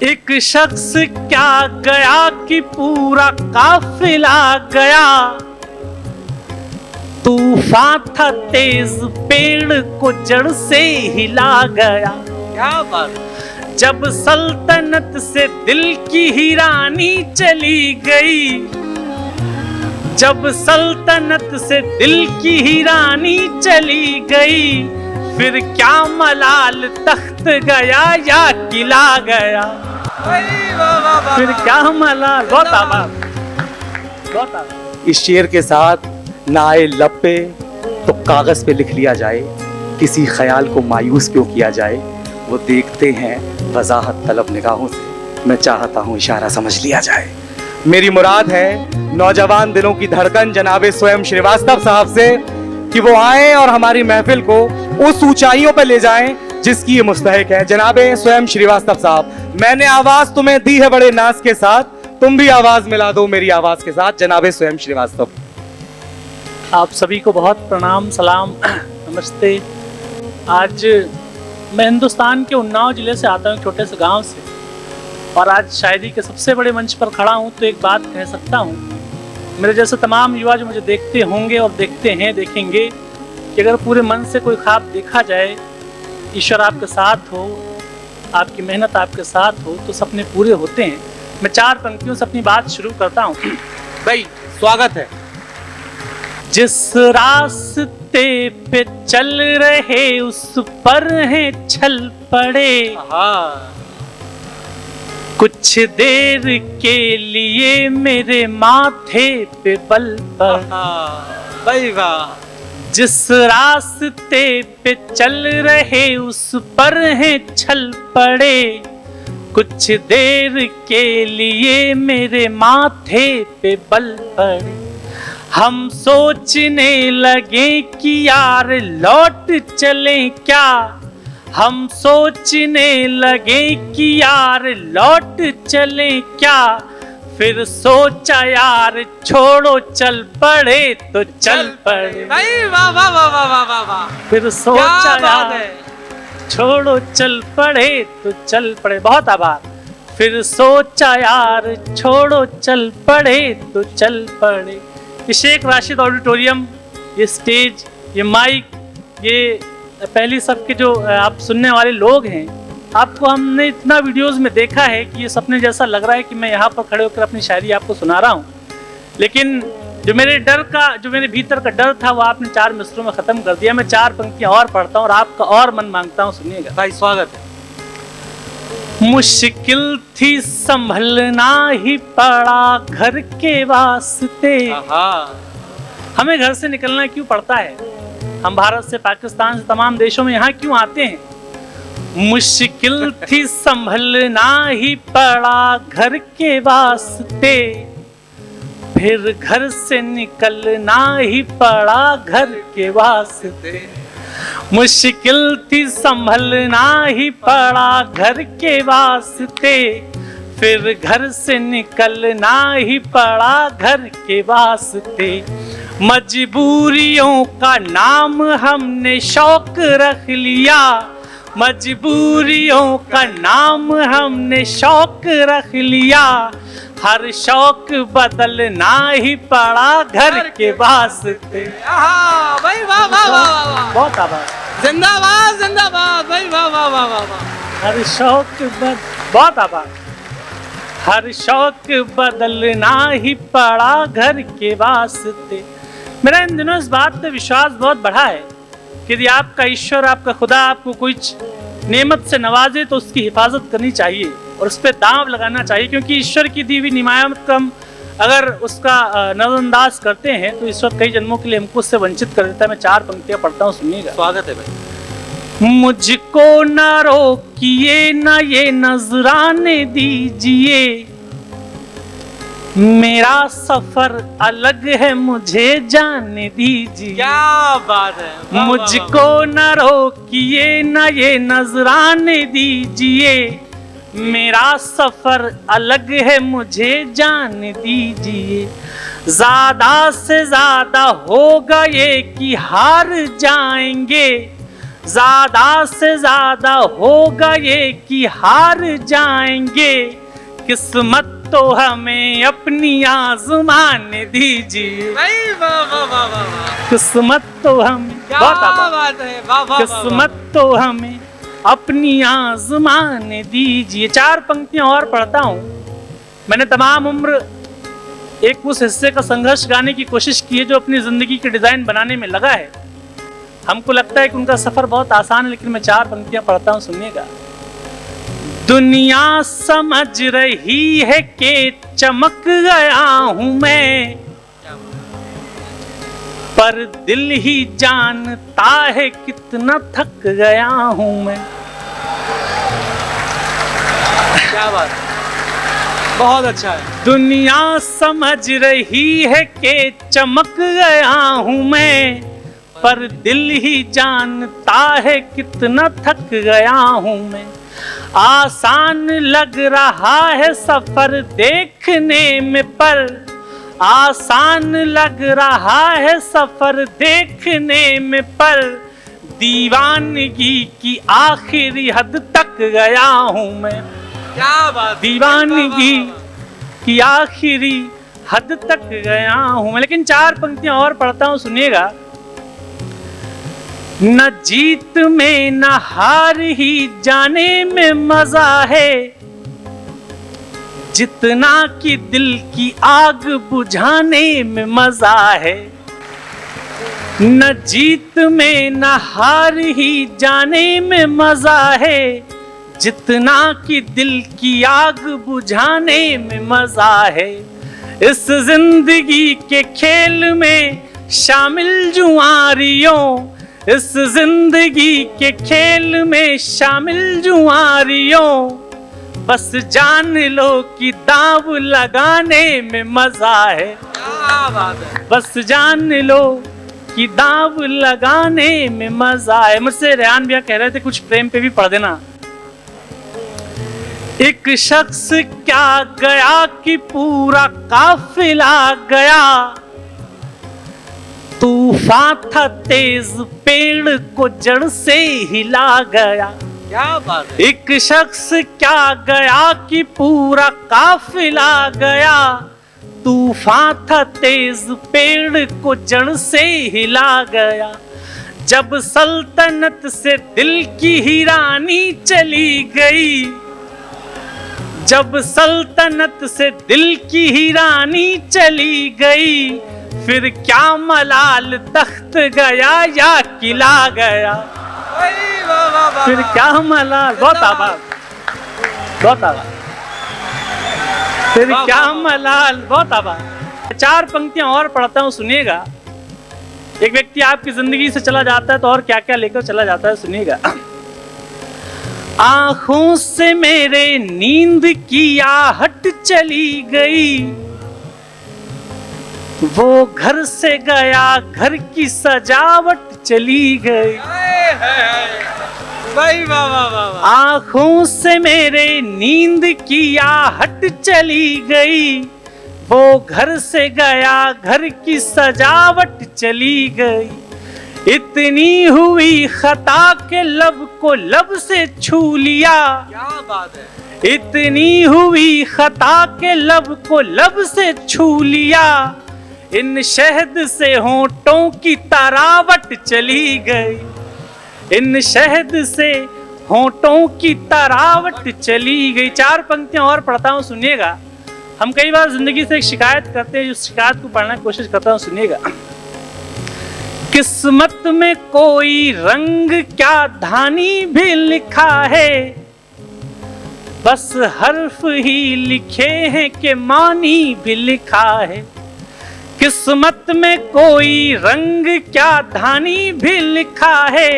एक शख्स क्या गया कि पूरा काफिला गया। तूफान था तेज, पेड़ को जड़ से हिला गया। क्या बात। जब सल्तनत से दिल की ही रानी चली गई, जब सल्तनत से दिल की ही रानी चली गई, फिर क्या मलाल तख्त गया या किला गया। फिर क्या मलाल। बहुत आभार, बहुत आभार। इस शेर के साथ ना आए लब पे तो कागज पे लिख लिया जाए, किसी ख्याल को मायूस क्यों किया जाए। वो देखते हैं वजाहत तलब निगाहों से, मैं चाहता हूँ इशारा समझ लिया जाए। मेरी मुराद है नौजवान दिलों की धड़कन जनाबे स्वयं श्रीवास्तव साहब से कि वो आए और हमारी महफिल को उस ऊंचाइयों पर ले जाएं जिसकी ये मुस्तहिक है। जनाबे स्वयं श्रीवास्तव साहब, मैंने आवाज तुम्हें दी है बड़े नाज के साथ, तुम भी आवाज मिला दो मेरी आवाज के साथ। जनाबे स्वयं श्रीवास्तव। आप सभी को बहुत प्रणाम, सलाम, नमस्ते। आज मैं हिंदुस्तान के उन्नाव जिले से आता हूँ, छोटे से गांव से, और आज शायरी के सबसे बड़े मंच पर खड़ा हूँ। तो एक बात कह सकता हूँ, मेरे जैसे तमाम युवा जो मुझे देखते होंगे और देखते हैं, देखेंगे कि अगर पूरे मन से कोई ख्वाब देखा जाए, ईश्वर आपके साथ हो, आपकी मेहनत आपके साथ हो, तो सपने पूरे होते हैं। मैं 4 पंक्तियों से अपनी बात शुरू करता हूँ। भाई स्वागत है। जिस रास्ते पे चल रहे उस पर है छल पड़े, कुछ देर के लिए मेरे माथे पे बल पड़ा। जिस रास्ते पे चल रहे उस पर है छल पड़े, कुछ देर के लिए मेरे माथे पे बल पड़े। हम सोचने लगे कि यार लौट चलें क्या, हम सोचने लगे कि यार लौट चलें क्या, फिर सोचा यार छोड़ो चल पड़े तो चल पड़े। वाह वाह वाह वाह वाह वाह। फिर सोचा यार छोड़ो चल पड़े तो चल पड़े। बहुत आभार। फिर सोचा यार छोड़ो चल पड़े तो चल पड़े। ये शेख राशिद ऑडिटोरियम, ये स्टेज, ये माइक, ये पहली सब के जो आप सुनने वाले लोग हैं, आपको हमने इतना वीडियोस में देखा है कि ये सपने जैसा लग रहा है कि मैं यहाँ पर खड़े होकर अपनी शायरी आपको सुना रहा हूँ। लेकिन जो मेरे भीतर का डर था वो आपने 4 मिसरों में ख़त्म कर दिया। मैं 4 पंक्तियाँ और पढ़ता हूँ और आपका और मन मांगता हूँ, सुनिएगा। भाई स्वागत है। मुश्किल थी संभलना ही पड़ा घर के वास्ते। हमें घर से निकलना क्यों पड़ता है? हम भारत से, पाकिस्तान से, तमाम देशों में यहाँ क्यों आते हैं? मुश्किल थी संभलना ही पड़ा घर के वास्ते, फिर घर से निकलना ही पड़ा घर के वास्ते। मुश्किल थी संभलना ही पड़ा घर के वास्ते, फिर घर से निकलना ही पड़ा घर के वास्ते। मजबूरियों का नाम हमने शौक रख लिया, मजबूरियों का नाम हमने शौक रख लिया, हर शौक बदलना ही पड़ा घर के वास्ते। भाई वाह वाह वाह। बहुत आभार। जिंदाबाद जिंदाबाद। भाई वाह वाह वाह वाह। हर शौक बहुत आभार। हर शौक बदलना ही पड़ा घर के वास्ते। मेरा इन दिनों इस बात पे विश्वास बहुत बढ़ा है कि यदि आपका ईश्वर, आपका खुदा आपको कुछ नेमत से नवाजे तो उसकी हिफाजत करनी चाहिए और उस पर दांव लगाना चाहिए, क्योंकि ईश्वर की दी हुई नियामत को हम अगर उसका नजरअंदाज करते हैं तो ईश्वर कई जन्मों के लिए हमको उससे वंचित कर देता है। मैं 4 पंक्तियां पढ़ता हूँ, सुनिएगा। स्वागत है भाई। मुझको न रोकिए न ये नजराने दीजिए, मेरा सफर अलग है मुझे जाने दीजिए। क्या बात है। मुझको न रोकिए न ये नजराने दीजिए, मेरा सफर अलग है मुझे जाने दीजिए। ज्यादा से ज्यादा होगा ये कि हार जाएंगे, ज्यादा से ज्यादा होगा ये कि हार जाएंगे, किस्मत तो हमें अपनी आजमाने दीजिए। किस्मत तो हमें, बात है, वाह किस्मत तो हमें अपनी आजमाने दीजिए। 4 पंक्तियां और पढ़ता हूं। मैंने तमाम उम्र एक उस हिस्से का संघर्ष गाने की कोशिश की है जो अपनी जिंदगी के डिजाइन बनाने में लगा है। हमको लगता है कि उनका सफर बहुत आसान है, लेकिन मैं 4 पंक्तियां पढ़ता हूं, सुनिएगा। दुनिया समझ रही है कि चमक गया हूं मैं, पर दिल ही जानता है कितना थक गया हूं मैं। क्या बात, बहुत अच्छा है। दुनिया समझ रही है कि चमक गया हूं मैं, पर दिल ही जानता है कितना थक गया हूं मैं। आसान लग रहा है सफर देखने में, पर आसान लग रहा है सफर देखने में, पर दीवानगी की आखिरी हद तक गया हूं मैं। क्या बात, दीवानगी की आखिरी हद तक गया हूं मैं। लेकिन 4 पंक्तियां और पढ़ता हूं, सुनिएगा। न जीत में न हार ही जाने में मजा है, जितना कि दिल की आग बुझाने में मजा है। न जीत में न हार ही जाने में मजा है, जितना कि दिल की आग बुझाने में मजा है। इस जिंदगी के खेल में शामिल जुआरियों, इस जिंदगी के खेल में शामिल जुआरियों, बस जान लो कि दाव लगाने में मजा है। क्या बात है, बस जान लो कि दाव लगाने में मजा है। मुझसे रेहान भैया कह रहे थे कुछ प्रेम पे भी पढ़ देना। एक शख्स क्या गया कि पूरा काफिला गया, तूफान था तेज पेड़ को जड़ से हिला गया। क्या बात है। एक शख्स क्या गया कि पूरा काफिला गया, तूफान था तेज पेड़ को जड़ से हिला गया। जब सल्तनत से दिल की ही रानी चली गई, जब सल्तनत से दिल की ही रानी चली गई, फिर क्या मलाल तख्त गया या किला गया। फिर क्या मलाल, बहुत आभार, बहुत आभार। फिर क्या मलाल, बहुत आभार। 4 पंक्तियां और पढ़ता हूं, सुनिएगा। एक व्यक्ति आपकी जिंदगी से चला जाता है तो और क्या क्या लेकर चला जाता है, सुनिएगा। आंखों से मेरे नींद की आहट चली गई, वो घर से गया घर की सजावट चली गई। आंखों से मेरे नींद की आहट चली गई, वो घर से गया घर की सजावट चली गई। इतनी हुई खता के लब को लब से छू लिया। क्या बात है। इतनी हुई खता के लब को लब से छू लिया, इन शहद से होंठों की तरावट चली गई। इन शहद से होंठों की तरावट चली गई। 4 पंक्तियां और पढ़ता हूं, सुनिएगा। हम कई बार जिंदगी से एक शिकायत करते हैं, उस शिकायत को पढ़ने की कोशिश करता हूं, सुनिएगा। किस्मत में कोई रंग क्या धानी भी लिखा है, बस हर्फ ही लिखे हैं कि मानी भी लिखा है। किस्मत में कोई रंग क्या धानी भी लिखा है,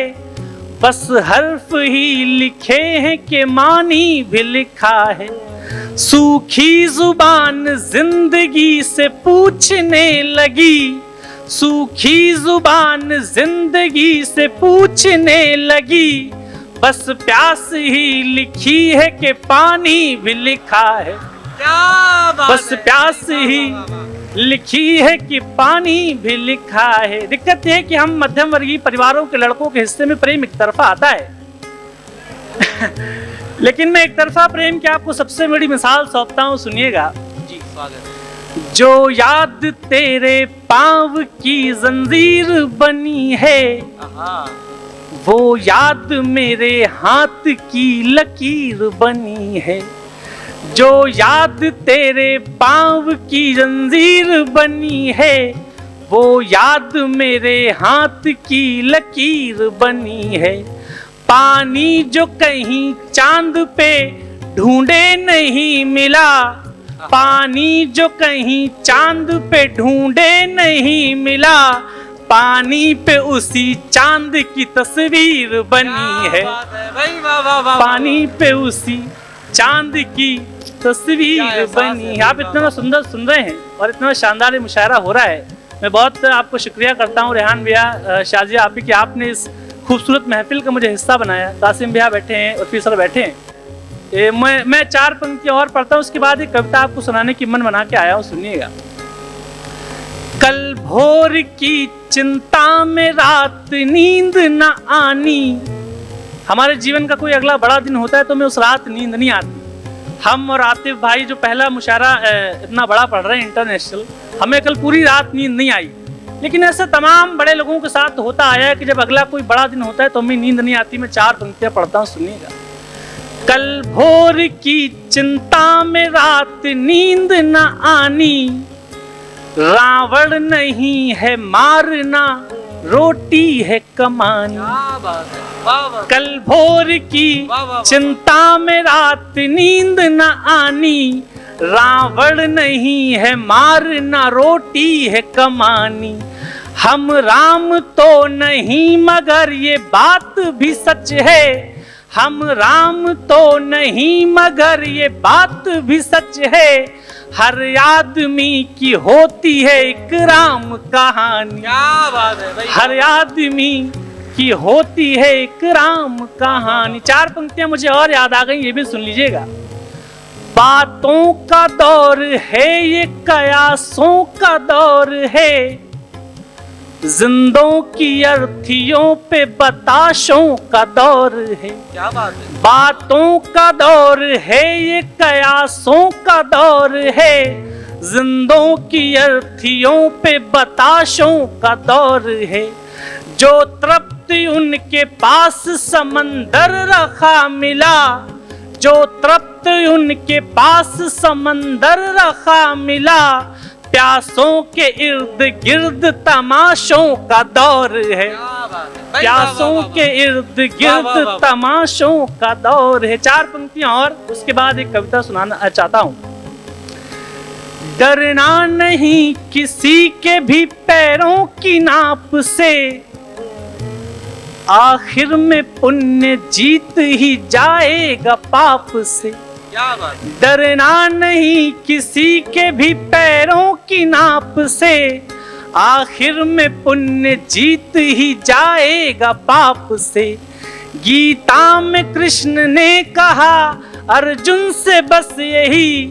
बस हर्फ ही लिखे हैं कि मानी भी लिखा है। सूखी जुबान जिंदगी से पूछने लगी, सूखी जुबान जिंदगी से पूछने लगी, बस प्यास ही लिखी है कि पानी भी लिखा है। क्या बात बस है। प्यास ही लिखी है कि पानी भी लिखा है। दिक्कत यह है कि हम मध्यम वर्गीय परिवारों के लड़कों के हिस्से में प्रेम एक तरफा आता है। लेकिन मैं एक तरफा प्रेम की आपको सबसे बड़ी मिसाल सौंपता हूं, सुनिएगा जी स्वागत। जो याद तेरे पांव की जंजीर बनी है, वो याद मेरे हाथ की लकीर बनी है। जो याद तेरे पांव की जंजीर बनी है, वो याद मेरे हाथ की लकीर बनी है। पानी जो कहीं चांद पे ढूंढे नहीं मिला, पानी जो कहीं चांद पे ढूंढे नहीं मिला, पानी पे उसी चांद की तस्वीर बनी है। पानी पे उसी चांद की तस्वीर बनी है। आप इतना सुंदर सुन रहे हैं और इतना शानदार मुशायरा हो रहा है। मैं बहुत आपको शुक्रिया करता हूँ रेहान भैया, शाजिया आप कि आपने इस खूबसूरत महफिल का मुझे हिस्सा बनाया। कासिम भैया बैठे हैं, उर्फी सर बैठे हैं। मैं 4 पंक्तियां और पढ़ता हूँ, उसके बाद एक कविता आपको सुनाने की मन बना के आया हूँ, सुनिएगा। कल भोर की चिंता में रात नींद न आनी। हमारे जीवन का कोई अगला बड़ा दिन होता है तो मैं उस रात नींद नहीं आती। हम और आतिफ भाई जो पहला मुशायरा इतना बड़ा पढ़ रहे हैं इंटरनेशनल, हमें कल पूरी रात नींद नहीं आई। लेकिन ऐसे तमाम बड़े लोगों के साथ होता आया है कि जब अगला कोई बड़ा दिन होता है तो हमें नींद नहीं आती। मैं 4 पंक्तियां पढ़ता हूँ, सुनिएगा। कल भोर की चिंता में रात नींद न आनी, रावण नहीं है मारना, रोटी है कमानी। कल भोर की चिंता में रात नींद न आनी, रावण नहीं है मारना, रोटी है कमानी। हम राम तो नहीं मगर ये बात भी सच है, हम राम तो नहीं मगर ये बात भी सच है। हर आदमी की होती है एक राम कहानी। क्या बात है भाई। हर आदमी की होती है एक राम कहानी। 4 पंक्तियां मुझे और याद आ गई, ये भी सुन लीजिएगा। बातों का दौर है ये, कयासों का दौर है, जिंदों की अर्थियों पे बताशों का दौर है। क्या बात है। बातों का दौर है ये, कयासों का दौर है, जिंदों की अर्थियों पे बताशों का दौर है। जो तृप्ति उनके पास समंदर रखा मिला, जो तृप्ति उनके पास समंदर रखा मिला, प्यासों के इर्द गिर्द तमाशों का दौर है। प्यासों के इर्द गिर्द तमाशों का दौर है। 4 पंक्तियां और उसके बाद एक कविता सुनाना चाहता हूं। डरना नहीं किसी के भी पैरों की नाप से, आखिर में पुण्य जीत ही जाएगा पाप से। क्या बात। डरना नहीं किसी के भी पैरों की नाप से, आखिर में पुण्य जीत ही जाएगा पाप से। गीता में कृष्ण ने कहा अर्जुन से बस यही,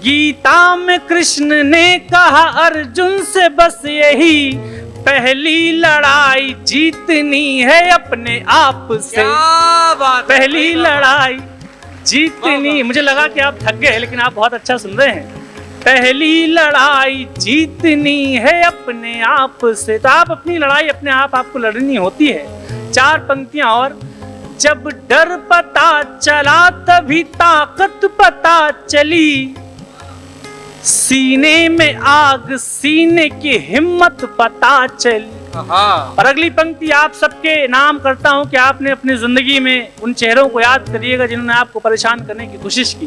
गीता में कृष्ण ने कहा अर्जुन से बस यही, पहली लड़ाई जीतनी है अपने आप से। क्या बात। पहली लड़ाई जीतनी। मुझे लगा कि आप थक गए, लेकिन आप बहुत अच्छा सुन रहे हैं। पहली लड़ाई जीतनी है अपने आप से। तो आप अपनी लड़ाई अपने आप आपको लड़नी होती है। 4 पंक्तियां और। जब डर पता चला तभी ताकत पता चली, सीने में आग सीने की हिम्मत पता चली। और अगली पंक्ति आप सबके नाम करता हूं कि आपने अपनी जिंदगी में उन चेहरों को याद करिएगा जिन्होंने आपको परेशान करने की कोशिश की।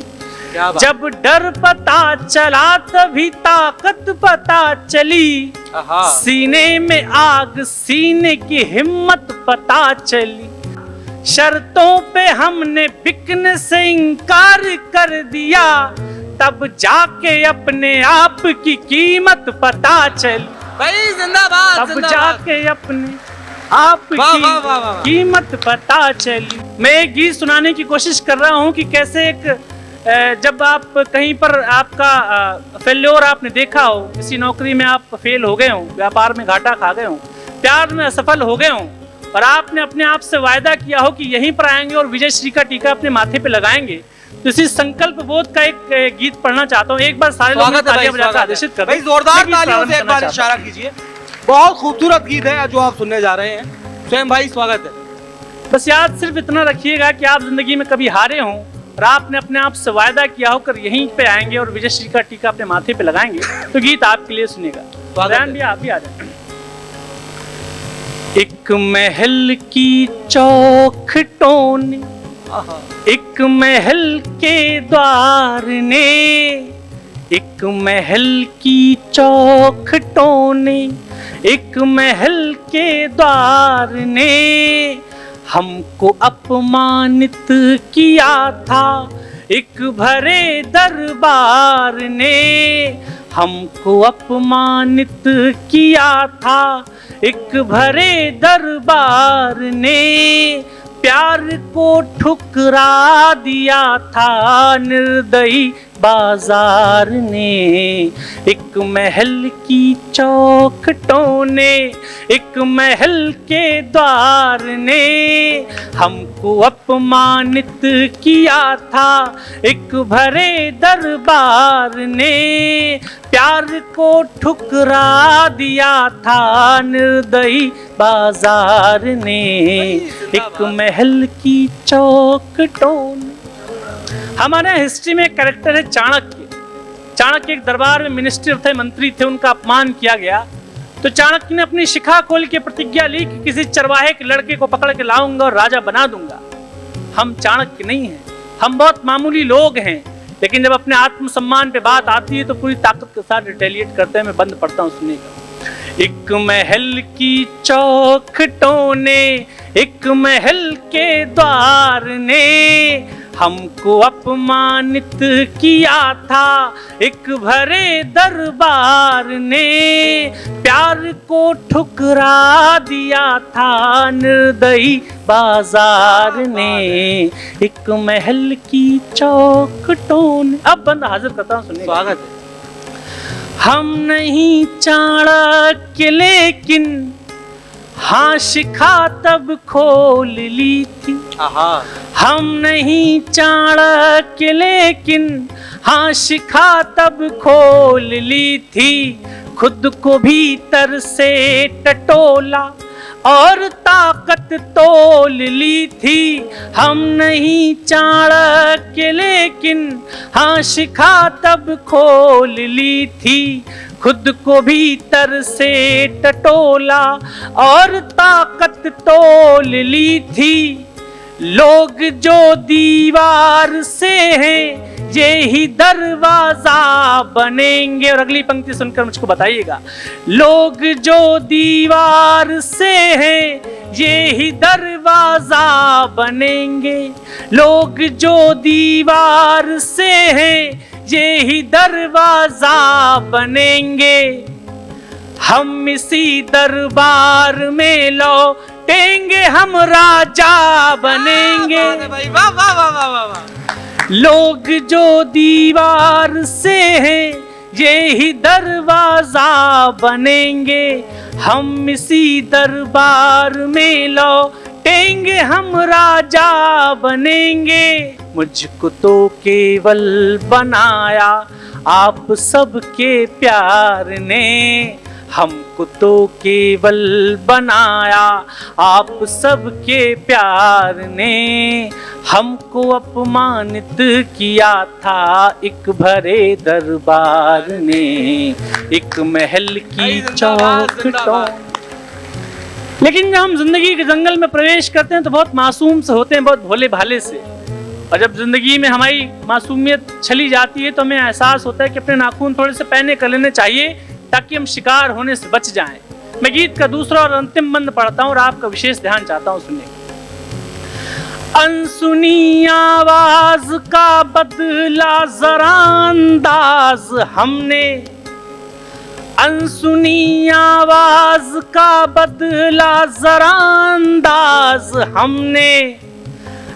जब डर पता चला तभी ताकत पता चली, सीने में आग सीने की हिम्मत पता चली। शर्तों पे हमने बिकने से इनकार कर दिया, तब जाके अपने आप की कीमत पता चली। भाई जिंदाबाद। तब जाके अपने आप की कीमत पता चली। मैं एक गीत सुनाने की कोशिश कर रहा हूँ कि कैसे एक जब आप कहीं पर आपका फेल्योर आपने देखा हो, किसी नौकरी में आप फेल हो गए हो, व्यापार में घाटा खा गए हो, प्यार में असफल हो गए हो, और आपने अपने आप से वायदा किया हो कि यहीं पर आएंगे और विजय श्री का टीका अपने माथे पे लगाएंगे, तो इसी संकल्प बोध का एक गीत पढ़ना चाहता हूँ। एक बार सारे लोग तालियां बजाकर आदेशित कर भाई, जोरदार तालियों से एक बार इशारा कीजिए। बहुत खूबसूरत गीत है जो आप सुनने जा रहे हैं। स्वयं भाई स्वागत है। बस याद सिर्फ इतना रखिएगा कि आप जिंदगी में कभी हारे हों और आपने अपने आप से वायदा किया होकर यहीं पे आएंगे और विजय श्री का टीका अपने माथे पे लगाएंगे, तो गीत आपके लिए सुनेगा। भी आप भी आ जाए। एक महल की चौखटों ने, एक महल के द्वार ने, एक महल की चौखटों ने, एक महल के द्वार ने हमको अपमानित किया था एक भरे दरबार ने, हमको अपमानित किया था एक भरे दरबार ने, प्यार को ठुकरा दिया था निर्दयी बाजार ने। एक महल की चौखटों ने, एक महल के द्वार ने हमको अपमानित किया था एक भरे दरबार ने, प्यार को ठुकरा दिया था निर्दयी बाजार ने। एक महल की चौखटों ने। हमारे हिस्ट्री में एक कैरेक्टर है चाणक्य। चाणक्य एक दरबार में मिनिस्टर थे, मंत्री थे, उनका अपमान किया गया तो चाणक्य ने अपनी शिखा खोल के प्रतिज्ञा ली कि किसी चरवाहे के लड़के को पकड़ के लाऊंगा और राजा बना दूंगा। हम चाणक्य नहीं हैं, हम बहुत मामूली लोग हैं, लेकिन जब अपने आत्मसम्मान पे बात आती है तो पूरी ताकत के साथ रिटेलिएट करते हैं। मैं बंद पड़ता हूँ सुनने का। एक महल की चौखटों ने, एक महल के द्वार ने हमको अपमानित किया था एक भरे दरबार ने, प्यार को ठुकरा दिया था निर्दयी बाजार ने। एक महल की चौखटों ने। अब बंद हाजिर करता हूँ सुनिए। स्वागत है। हम नहीं चाणक्य लेकिन हाँ शिखा तब खोल ली थी। हम नहीं चाणक्य लेकिन हाँ शिखा तब खोल ली थी, खुद को भीतर से टटोला और ताकत तोल ली थी। हम नहीं चाणक्य लेकिन हाँ शिखा तब खोल ली थी, खुद को भीतर से टटोला और ताकत तोल ली थी। लोग जो दीवार से हैं ये ही दरवाजा बनेंगे। और अगली पंक्ति सुनकर मुझको बताइएगा। लोग जो दीवार से हैं ये ही दरवाजा बनेंगे। लोग जो दीवार से हैं ये ही दरवाजा बनेंगे। हम इसी दरबार में लौटेंगे, हम राजा बनेंगे। वाह वाह वाह वाह वाह। लोग जो दीवार से हैं ये ही दरवाजा बनेंगे। हम इसी दरबार में लौटेंगे, हम राजा बनेंगे। मुझको तो केवल बनाया आप सबके प्यार ने, हमको तो केवल बनाया आप सबके प्यार ने। हमको अपमानित किया था एक भरे दरबार ने। एक महल की चौखटों। लेकिन जब हम जिंदगी के जंगल में प्रवेश करते हैं तो बहुत मासूम से होते हैं, बहुत भोले भाले से। और जब जिंदगी में हमारी मासूमियत चली जाती है तो हमें एहसास होता है कि अपने नाखून थोड़े से पैने कर लेने चाहिए ताकि हम शिकार होने से बच जाएं। मैं गीत का दूसरा और अंतिम बंद पढ़ता हूं और आपका विशेष ध्यान चाहता हूं सुनने। अनसुनी आवाज का बदला जरा अंदाज हमने, अनसुनी आवाज का बदला जरा अंदाज हमने।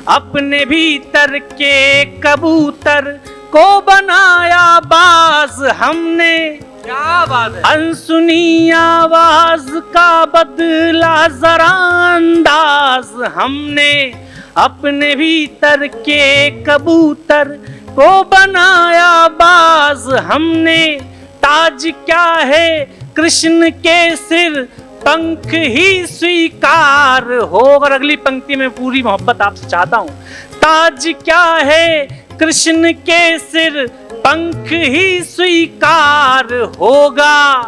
अपने भीतर के कबूतर को बनाया बाज हमने, क्या बात है। अनसुनी आवाज का बदला जरा अंदाज हमने, अपने भीतर के कबूतर को बनाया बाज हमने। ताज क्या है कृष्ण के सिर, पंख ही स्वीकार हो। और अगली पंक्ति में पूरी मोहब्बत आपसे चाहता हूं। ताज क्या है कृष्ण के सिर, पंख ही स्वीकार होगा।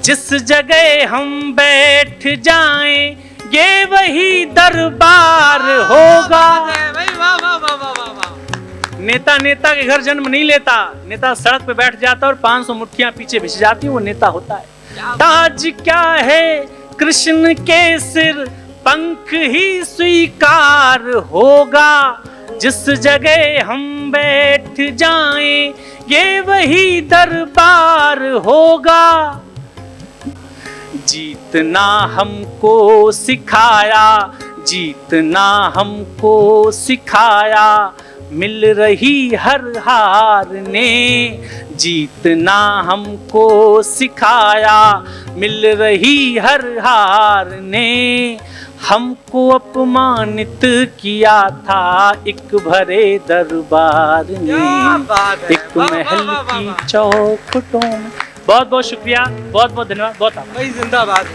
जिस जगह हम बैठ जाएं ये वही दरबार होगा। नेता नेता के घर जन्म नहीं लेता, नेता सड़क पे बैठ जाता और 500 मुट्ठियां पीछे भिज जाती, वो नेता होता है। ताज क्या है कृष्ण के सिर, पंख ही स्वीकार होगा। जिस जगह हम बैठ जाएं ये वही दरबार होगा। जीतना हमको सिखाया, जीतना हमको सिखाया, मिल रही हर हार ने। जीतना हमको सिखाया, मिल रही हर हार ने। हमको अपमानित किया था एक भरे दरबार ने, एक महल की चौखटों में। बहुत बहुत शुक्रिया, बहुत बहुत धन्यवाद, बहुत भाई जिंदाबाद।